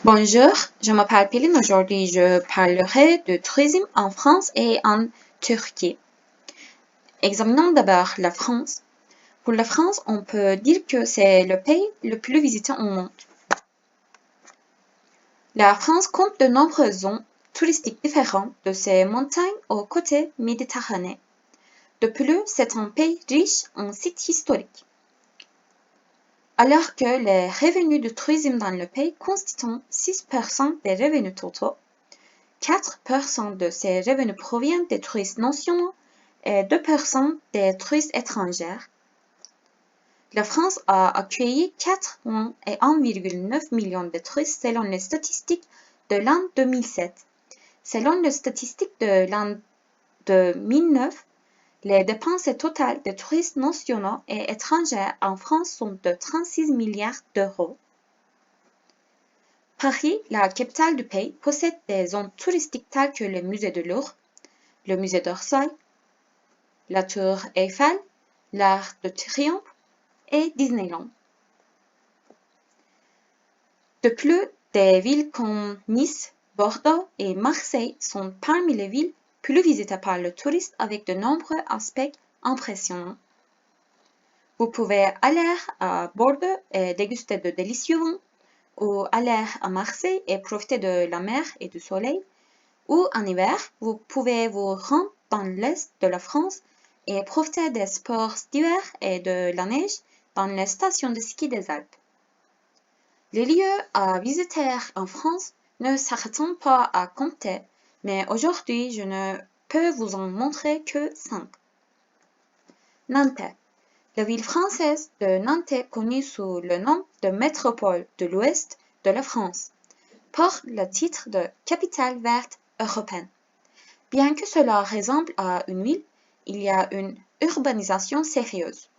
Bonjour, je m'appelle Péline. Aujourd'hui, je parlerai de tourisme en France et en Turquie. Examinons d'abord la France. Pour la France, on peut dire que c'est le pays le plus visité au monde. La France compte de nombreuses zones touristiques différentes, de ses montagnes aux côtés méditerranéens. De plus, c'est un pays riche en sites historiques. Alors que les revenus du tourisme dans le pays constituent 6% des revenus totaux, 4% de ces revenus proviennent des touristes nationaux et 2% des touristes étrangers. La France a accueilli 4,9 millions de touristes selon les statistiques de l'an 2007. Selon les statistiques de l'an 2009, les dépenses totales des touristes nationaux et étrangers en France sont de 36 milliards d'euros. Paris, la capitale du pays, possède des zones touristiques telles que le musée de Louvre, le musée d'Orsay, la tour Eiffel, l'Arc de Triomphe et Disneyland. De plus, des villes comme Nice, Bordeaux et Marseille sont parmi les villes plus visitées par le touriste avec de nombreux aspects impressionnants. Vous pouvez aller à Bordeaux et déguster de délicieux vins, ou aller à Marseille et profiter de la mer et du soleil, ou en hiver, vous pouvez vous rendre dans l'est de la France et profiter des sports d'hiver et de la neige dans les stations de ski des Alpes. Les lieux à visiter en France ne s'arrêtent pas à compter, mais aujourd'hui je ne peux vous en montrer que 5. Nantes. La ville française de Nantes, connue sous le nom de métropole de l'ouest de la France, porte le titre de capitale verte européenne. Bien que cela ressemble à une ville, il y a une urbanisation sérieuse.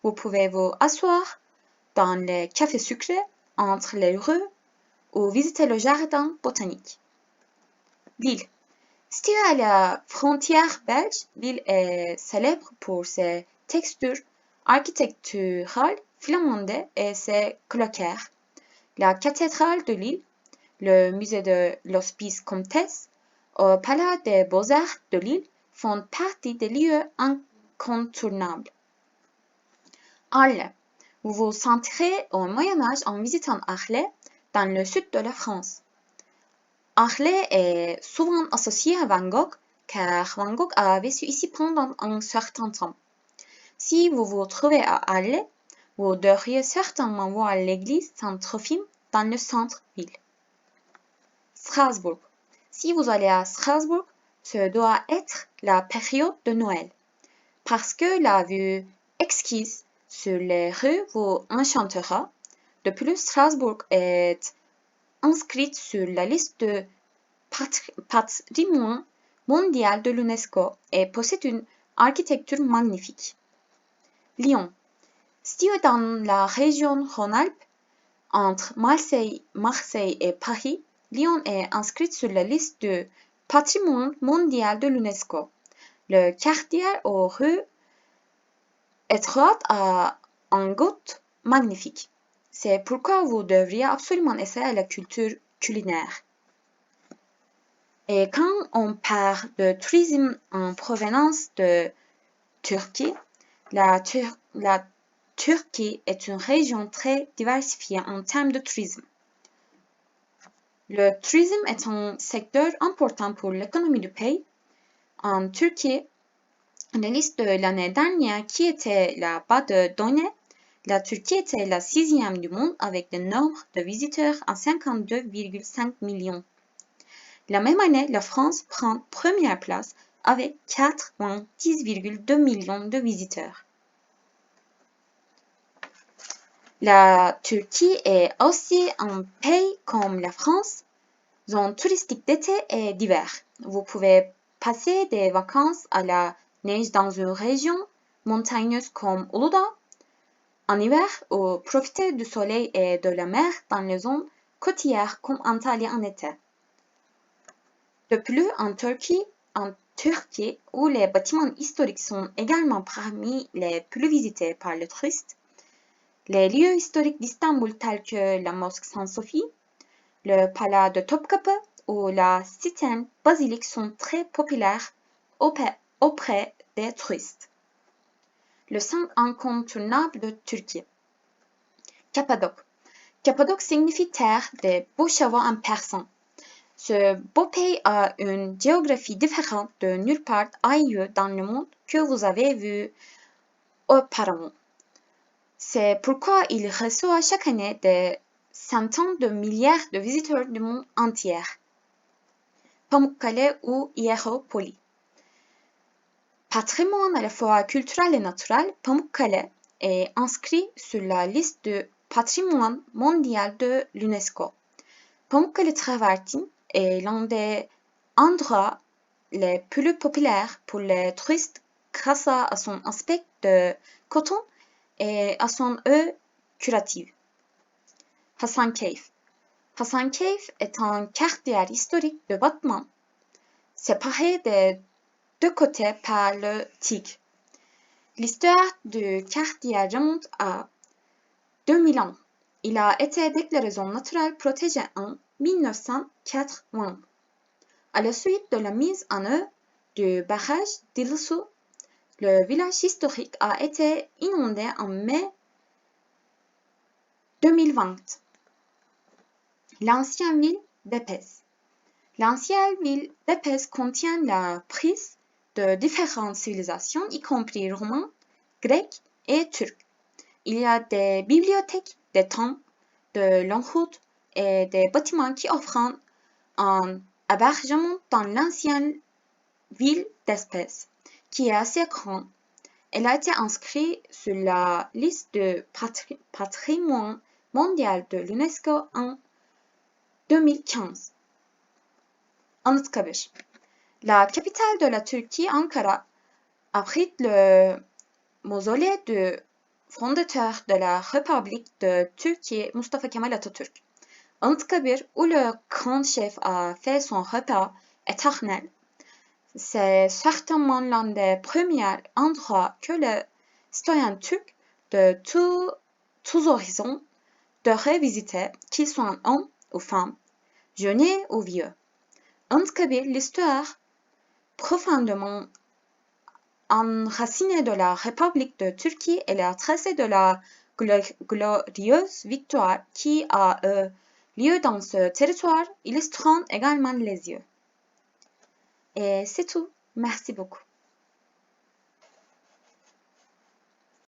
Vous pouvez vous asseoir dans les cafés sucrés entre les rues ou visiter le jardin botanique. Lille. Située à la frontière belge, Lille est célèbre pour ses textures architecturales flamandées et ses clochers. La cathédrale de Lille, le musée de l'Hospice Comtesse, au Palais des Beaux-Arts de Lille font partie des lieux incontournables. Arles. Vous vous sentirez au Moyen-Âge en visitant Arles, dans le sud de la France. Arles est souvent associé à Van Gogh, car Van Gogh a vécu ici pendant un certain temps. Si vous vous trouvez à Arles, vous devriez certainement voir l'église Saint-Trophime dans le centre-ville. Strasbourg. Si vous allez à Strasbourg, ce doit être la période de Noël, parce que la vue exquise sur les rues vous enchantera. De plus, Strasbourg est inscrite sur la liste de patrimoine mondial de l'UNESCO et possède une architecture magnifique. Lyon. Situé dans la région Rhône-Alpes, entre Marseille et Paris, Lyon est inscrite sur la liste du patrimoine mondial de l'UNESCO. Le quartier aux rues étroites a un goût magnifique. C'est pourquoi vous devriez absolument essayer la culture culinaire. Et quand on parle de tourisme en provenance de Turquie, la Turquie est une région très diversifiée en termes de tourisme. Le tourisme est un secteur important pour l'économie du pays. En Turquie, la liste de l'année dernière qui était la base de données, la Turquie était la 6e du monde avec le nombre de visiteurs à 52,5 millions. La même année, la France prend première place avec 90,2 millions de visiteurs. La Turquie est aussi un pays comme la France, zone touristique d'été et d'hiver. Vous pouvez passer des vacances à la neige dans une région montagneuse comme Uludağ en hiver ou profiter du soleil et de la mer dans les zones côtières comme Antalya en été. De plus, en Turquie, où les bâtiments historiques sont également parmi les plus visités par les touristes, les lieux historiques d'Istanbul tels que la mosquée Saint-Sophie, Le palais de Topkapı ou la citerne basilique sont très populaires auprès des touristes. Le centre incontournable de Turquie. Cappadoce. Cappadoce signifie terre des beaux chevaux en persan. Ce beau pays a une géographie différente de nulle part ailleurs dans le monde que vous avez vu auparavant. C'est pourquoi il reçoit chaque année des centaines de milliards de visiteurs du monde entier. Pamukkale ou Hiéropolis. Patrimoine à la fois culturel et naturel, Pamukkale est inscrit sur la liste du patrimoine mondial de l'UNESCO. Pamukkale Travertine est l'un des endroits les plus populaires pour les touristes grâce à son aspect de coton et à son eau curative. Hasankeyf. Hasankeyf est un quartier historique de Batman, séparé des deux côtés par le Tigre. L'histoire du quartier remonte à 2000 ans. Il a été déclaré zone naturelle protégée en 1980. À la suite de la mise en œuvre du barrage d'Ilsu, le village historique a été inondé en mai 2020. L'ancienne ville d'Éphèse. L'ancienne ville d'Éphèse contient la prise de différentes civilisations, y compris romains, grecs et turcs. Il y a des bibliothèques, des temples, de longues routes et des bâtiments qui offrent un hébergement dans l'ancienne ville d'Éphèse, qui est assez grande. Elle a été inscrite sur la liste du patrimoine mondial de l'UNESCO en 2015. Anıtkabir. La capitale de la Turquie, Ankara, abrite le mausolée du fondateur de la République de Turquie, Mustafa Kemal Atatürk. Anıtkabir, où le grand chef a fait son repas éternel, c'est certainement l'un des premiers endroits que les citoyens turcs de tous horizons devraient visiter, qu'ils soient hommes ou femmes, jeunes ou vieux. Anıtkabir, l'histoire profondément enracinée de la République de Turquie et la tracée de la glorieuse victoire qui a eu lieu dans ce territoire illustrant également les yeux. Et c'est tout. Merci beaucoup.